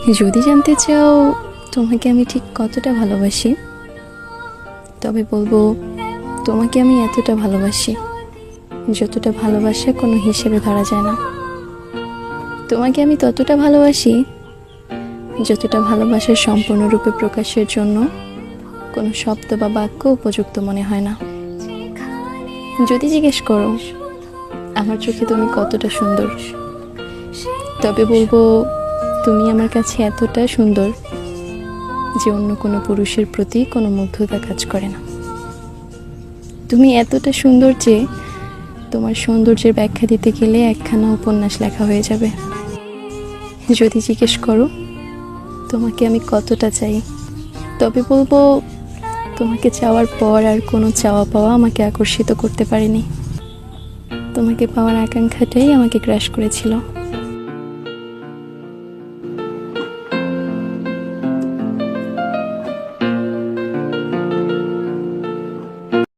যদি জানতে চাও তোমাকে আমি ঠিক কতটা ভালোবাসি, তবে বলবো তোমাকে আমি এতটা ভালোবাসি যতটা ভালোবাসা কোনো হিসেবে ধরা যায় না। তোমাকে আমি ততটা ভালোবাসি যতটা ভালোবাসার সম্পূর্ণরূপে প্রকাশের জন্য কোনো শব্দ বা বাক্য উপযুক্ত মনে হয় না। যদি জিজ্ঞেস করো আমার চোখে তুমি কতটা সুন্দর, তবে বলবো তুমি আমার কাছে এতটা সুন্দর যে অন্য কোনো পুরুষের প্রতি কোনো মুগ্ধতা কাজ করে না। তুমি এতটা সুন্দর যে তোমার সৌন্দর্যের ব্যাখ্যা দিতে গেলে একখানা উপন্যাস লেখা হয়ে যাবে। যদি জিজ্ঞেস করো তোমাকে আমি কতটা চাই, তবে বলবো তোমাকে চাওয়ার পর আর কোনো চাওয়া পাওয়া আমাকে আকর্ষিত করতে পারেনি। তোমাকে পাওয়ার আকাঙ্ক্ষাটাই আমাকে গ্রাস করেছিল।